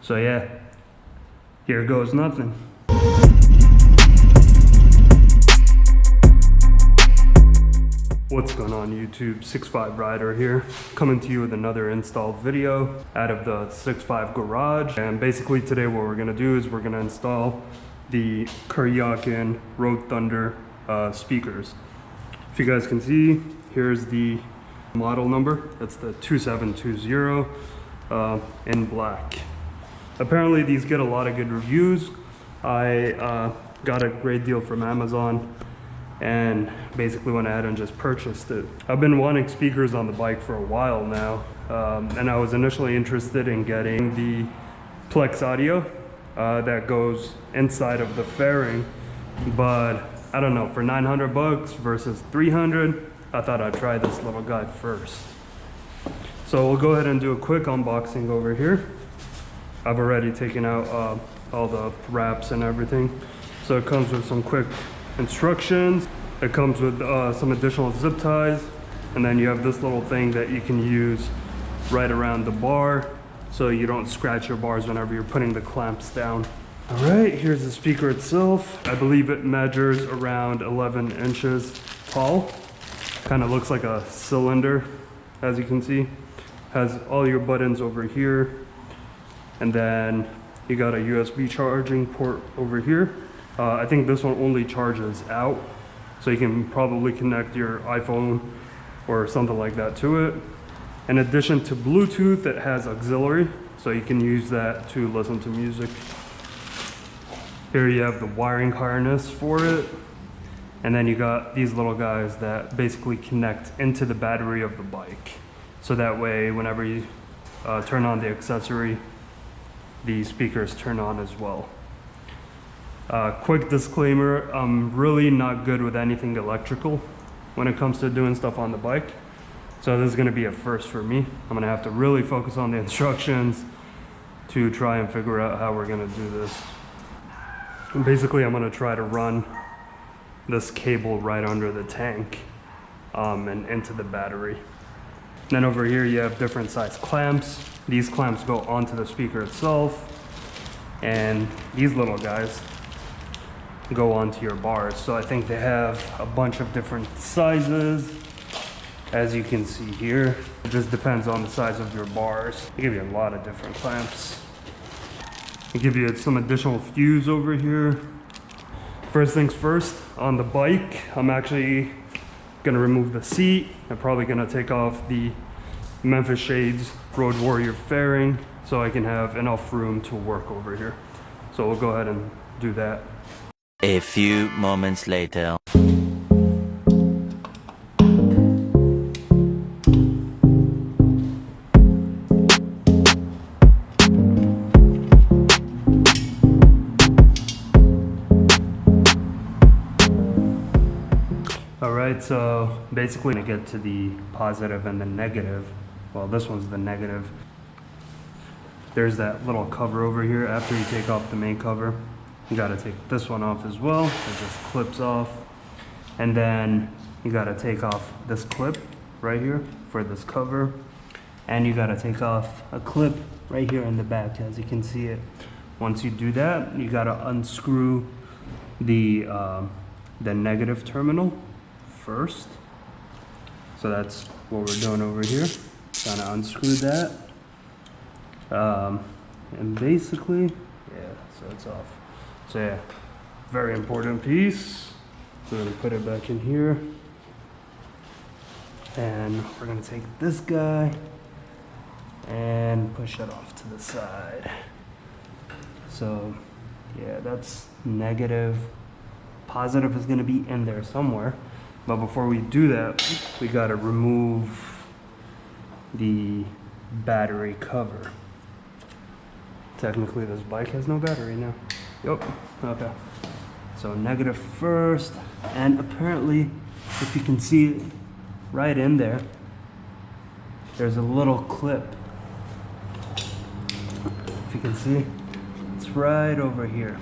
So yeah, here goes nothing. What's going on YouTube? 6'5 Rider here, coming to you with another install video out of the 6'5 garage. And basically today what we're gonna do is we're gonna install the Kuryakyn Road Thunder speakers. If you guys can see, here's the model number. That's the 2720 in black. Apparently these get a lot of good reviews. I got a great deal from Amazon and basically went ahead and just purchased it. I've been wanting speakers on the bike for a while now, and I was initially interested in getting the Plex audio that goes inside of the fairing, but I don't know, for 900 bucks versus 300, I thought I'd try this little guy first. So we'll go ahead and do a quick unboxing over here. I've already taken out all the wraps and everything. So it comes with some quick instructions. It comes with some additional zip ties, and then you have this little thing that you can use right around the bar so you don't scratch your bars whenever you're putting the clamps down. All right, here's the speaker itself. I believe it measures around 11 inches tall. Kind of looks like a cylinder, as you can see. Has all your buttons over here, and then you got a USB charging port over here. I think this one only charges out, so you can probably connect your iPhone or something like that to it. In addition to Bluetooth, it has auxiliary, so you can use that to listen to music. Here you have the wiring harness for it, and then you got these little guys that basically connect into the battery of the bike. So that way, whenever you turn on the accessory, the speakers turn on as well. Quick disclaimer, I'm really not good with anything electrical when it comes to doing stuff on the bike. So this is gonna be a first for me. I'm gonna have to really focus on the instructions to try and figure out how we're gonna do this. And basically, I'm gonna try to run this cable right under the tank and into the battery. Then over here, you have different size clamps. These clamps go onto the speaker itself, and these little guys go onto your bars. So I think they have a bunch of different sizes, as you can see here. It just depends on the size of your bars. They give you a lot of different clamps. They give you some additional fuse over here. First things first, on the bike, I'm actually gonna remove the seat. I'm probably gonna take off the Memphis Shades Road Warrior fairing so I can have enough room to work over here. So we'll go ahead and do that. A few moments later. Alright, so basically to get to the positive and the negative, well, this one's the negative. There's that little cover over here. After you take off the main cover, you gotta take this one off as well. It just clips off. And then you gotta take off this clip right here for this cover. And you gotta take off a clip right here in the back, as you can see it. Once you do that, you gotta unscrew the negative terminal first. So that's what we're doing over here. Gonna unscrew that. And basically, yeah, so it's off. So yeah, very important piece. We're gonna put it back in here. And we're gonna take this guy and push it off to the side. So yeah, that's negative. Positive is gonna be in there somewhere. But before we do that, we gotta remove the battery cover. Technically, this bike has no battery now. Yep, okay. So negative first, and apparently, if you can see it right in there, there's a little clip. If you can see, it's right over here.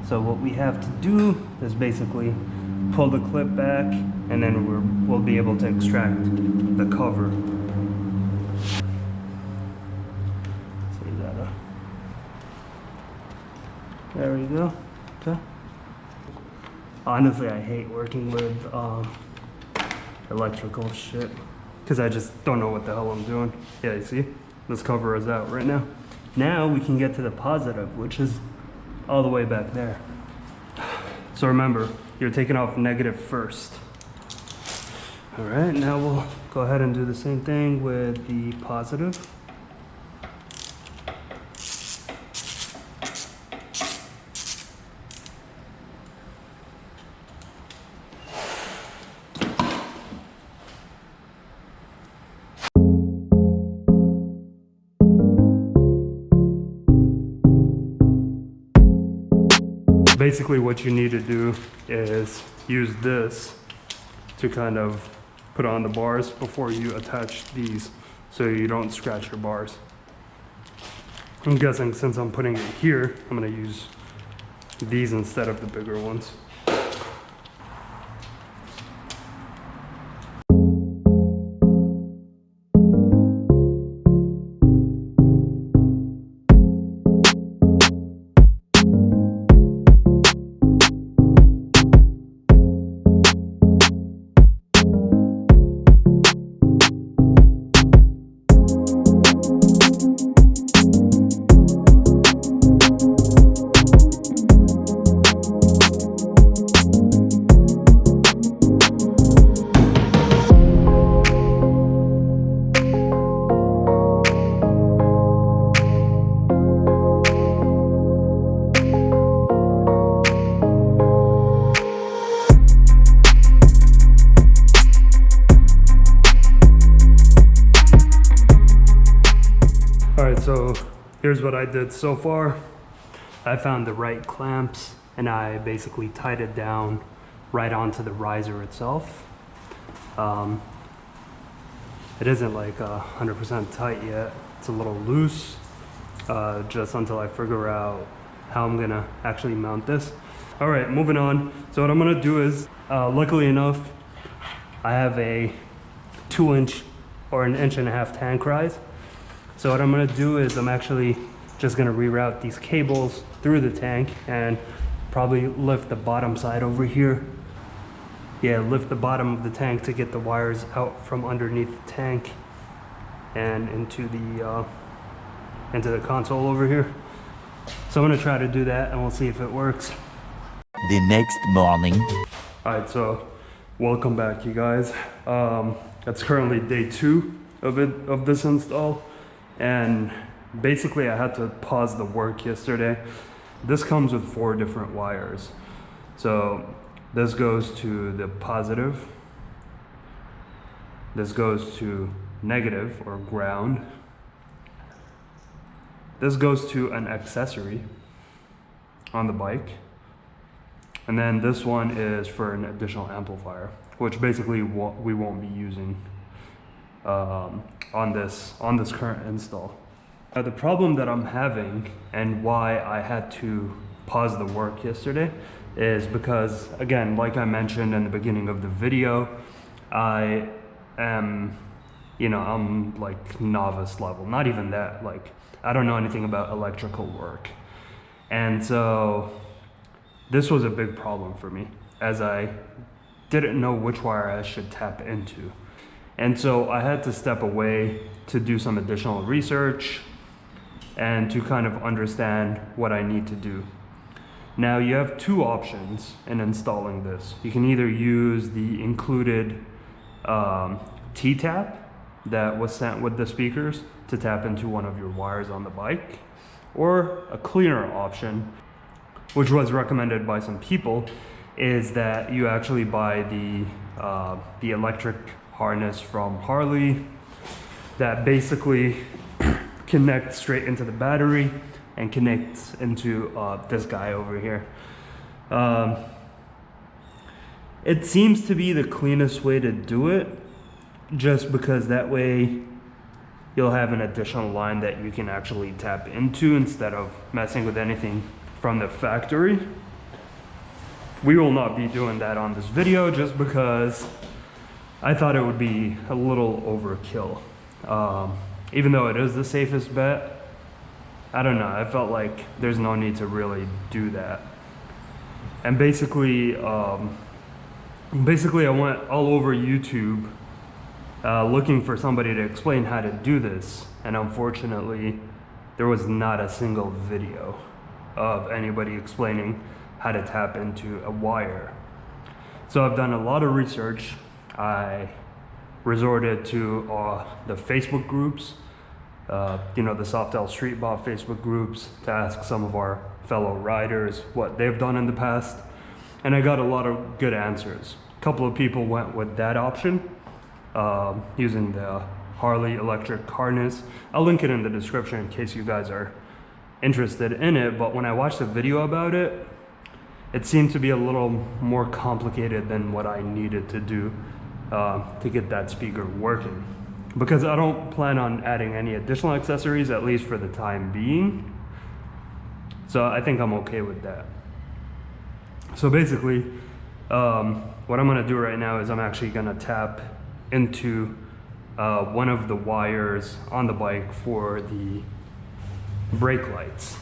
So what we have to do is basically pull the clip back, and then we'll be able to extract the cover. So you gotta There we go. Okay. Honestly, I hate working with electrical shit because I just don't know what the hell I'm doing. Yeah, you see? This cover is out right now. Now we can get to the positive, which is all the way back there. So remember, you're taking off negative first. All right, now we'll go ahead and do the same thing with the positive. Basically what you need to do is use this to kind of put on the bars before you attach these so you don't scratch your bars. I'm guessing since I'm putting it here, I'm gonna use these instead of the bigger ones. So here's what I did so far. I found the right clamps and I basically tied it down right onto the riser itself. It isn't like 100% tight yet. It's a little loose, just until I figure out how I'm gonna actually mount this. All right, moving on. So what I'm gonna do is, luckily enough, I have a 2-inch or an 1.5-inch tank rise. So what I'm gonna do is I'm actually just gonna reroute these cables through the tank and probably lift the bottom side over here. Yeah, lift the bottom of the tank to get the wires out from underneath the tank and into the console over here. So I'm gonna try to do that and we'll see if it works. The next morning. All right, so welcome back, you guys. It's currently day 2 of this install. And basically I had to pause the work yesterday. This comes with 4 different wires. So this goes to the positive. This goes to negative or ground. This goes to an accessory on the bike. And then this one is for an additional amplifier, which basically we won't be using on this current install. The problem that I'm having and why I had to pause the work yesterday is because, again, like I mentioned in the beginning of the video, I am, I'm like novice level, not even that, like I don't know anything about electrical work. And so this was a big problem for me as I didn't know which wire I should tap into. And so I had to step away to do some additional research and to kind of understand what I need to do. Now you have 2 options in installing this. You can either use the included T-tap that was sent with the speakers to tap into one of your wires on the bike, or a cleaner option, which was recommended by some people, is that you actually buy the electric harness from Harley that basically connects straight into the battery and connects into this guy over here. It seems to be the cleanest way to do it, just because that way you'll have an additional line that you can actually tap into instead of messing with anything from the factory. We will not be doing that on this video just because I thought it would be a little overkill. Even though it is the safest bet, I don't know, I felt like there's no need to really do that. And basically I went all over YouTube looking for somebody to explain how to do this, and unfortunately there was not a single video of anybody explaining how to tap into a wire. So I've done a lot of research. I resorted to the Facebook groups, you know, the Softail Street Bob Facebook groups, to ask some of our fellow riders what they've done in the past, and I got a lot of good answers. A couple of people went with that option, using the Harley electric harness. I'll link it in the description in case you guys are interested in it, but when I watched a video about it, it seemed to be a little more complicated than what I needed to do to get that speaker working. Because I don't plan on adding any additional accessories, at least for the time being. So I think I'm okay with that. So basically, what I'm gonna do right now is I'm actually gonna tap into one of the wires on the bike for the brake lights.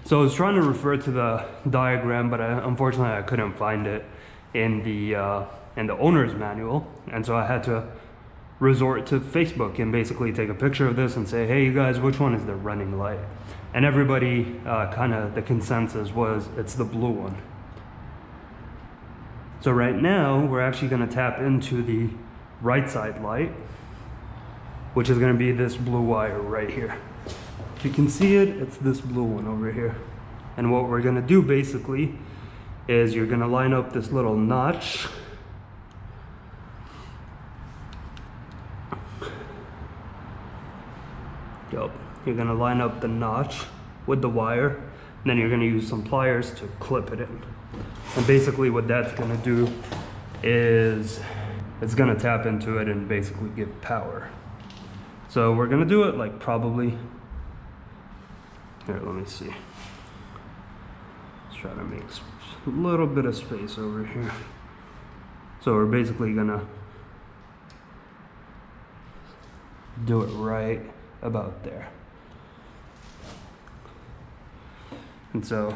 So I was trying to refer to the diagram, but unfortunately I couldn't find it in the owner's manual, and so I had to resort to Facebook and basically take a picture of this and say, hey you guys, which one is the running light? And everybody, kind of the consensus was it's the blue one. So right now we're actually going to tap into the right side light, which is going to be this blue wire right here. If you can see it, it's this blue one over here. And what we're going to do basically is you're going to line up this little notch. You're going to line up the notch with the wire, and then you're going to use some pliers to clip it in. And basically what that's going to do is it's going to tap into it and basically give power. So we're going to do it like probably, here, let me see. Let's try to make a little bit of space over here. So we're basically going to do it right about there. And so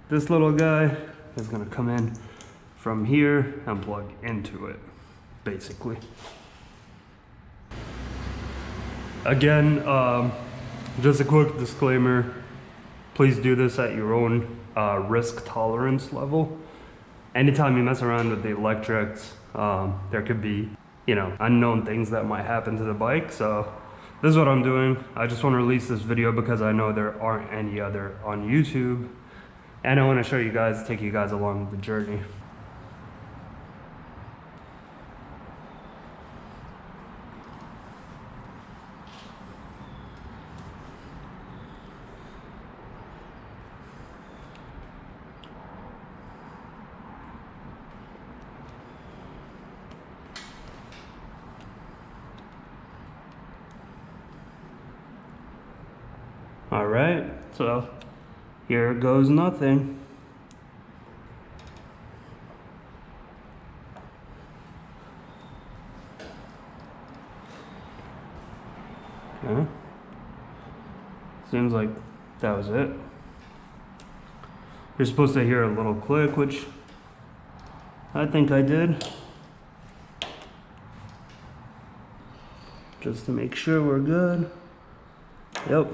this little guy is going to come in from here and plug into it, basically. Again, just a quick disclaimer, please do this at your own risk tolerance level. Anytime you mess around with the electrics, there could be, you know, unknown things that might happen to the bike. So this is what I'm doing. I just want to release this video because I know there aren't any other on YouTube, and I want to show you guys, take you guys along the journey. All right, so here goes nothing. Okay. Seems like that was it. You're supposed to hear a little click, which I think I did. Just to make sure we're good. Yep.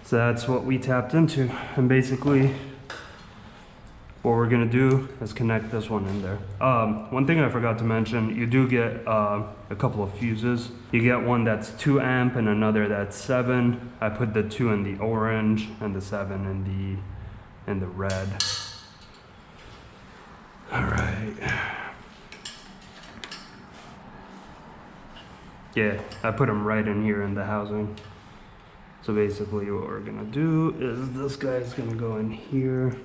So that's what we tapped into, and basically what we're gonna do is connect this one in there. One thing I forgot to mention, you do get a couple of fuses. You get one that's 2 amp and another that's 7. I put the 2 in the orange and the 7 in the red. All right. Yeah, I put them right in here in the housing. So basically what we're gonna do is this guy's gonna go in here.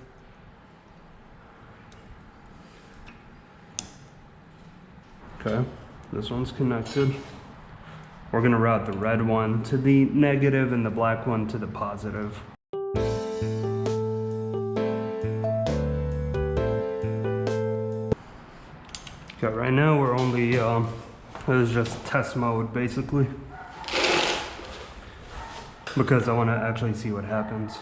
Okay, this one's connected. We're gonna route the red one to the negative and the black one to the positive. Okay, right now we're only, this is just test mode basically. because I want to actually see what happens.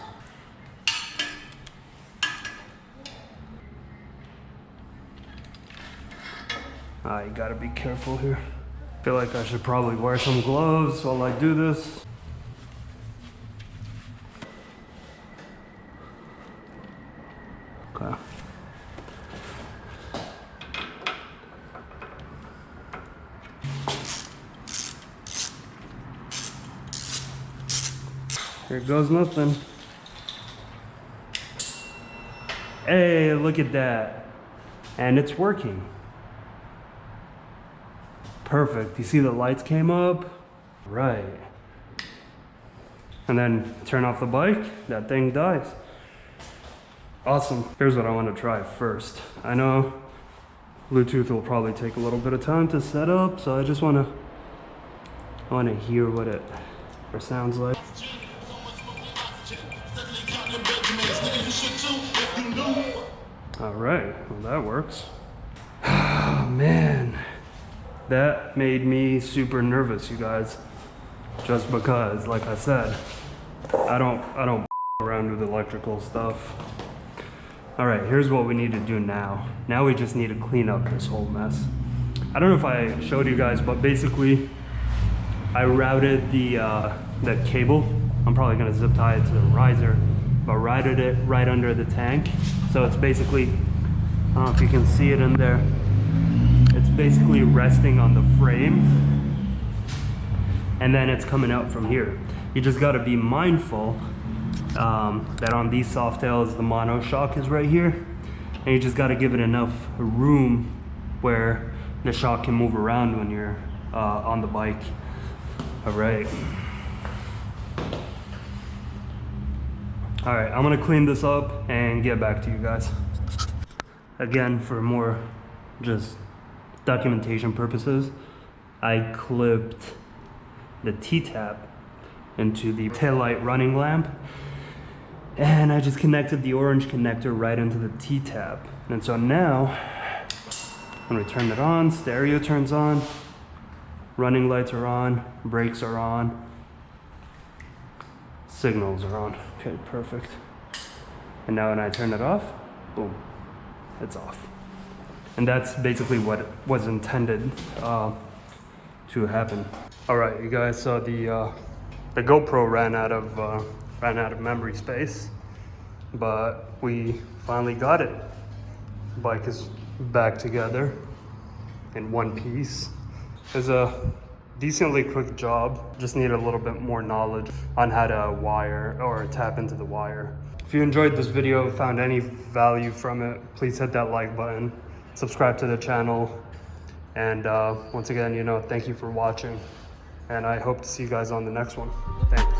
You gotta be careful here. I feel like I should probably wear some gloves while I do this. Okay. Here goes nothing. Hey, look at that. And it's working. Perfect. You see the lights came up? Right. And then turn off the bike, that thing dies. Awesome. Here's what I want to try first. I know Bluetooth will probably take a little bit of time to set up, so I just want to hear what it sounds like. All right, well that works. Oh, man. That made me super nervous, you guys. Just because, like I said, I don't around with electrical stuff. All right, here's what we need to do now. Now we just need to clean up this whole mess. I don't know if I showed you guys, but basically, I routed the cable. I'm probably gonna zip tie it to the riser, but routed it right under the tank. So it's basically, I don't know if you can see it in there. It's basically resting on the frame, and then it's coming out from here. You just got to be mindful that on these Softails, the mono shock is right here, and you just got to give it enough room where the shock can move around when you're on the bike. All right. All right, I'm gonna clean this up and get back to you guys. Again, for more just documentation purposes, I clipped the T-tab into the taillight running lamp, and I just connected the orange connector right into the T-tab. And so now, when we turn it on, stereo turns on, running lights are on, brakes are on, signals are on. Okay, perfect. And now when I turn it off, boom, it's off. And that's basically what was intended to happen. All right, you guys, so the GoPro ran out of memory space, but we finally got it. The bike is back together in one piece. It was a decently quick job. Just need a little bit more knowledge on how to wire or tap into the wire. If you enjoyed this video, found any value from it, please hit that like button, subscribe to the channel, and once again, thank you for watching, and I hope to see you guys on the next one. Thanks.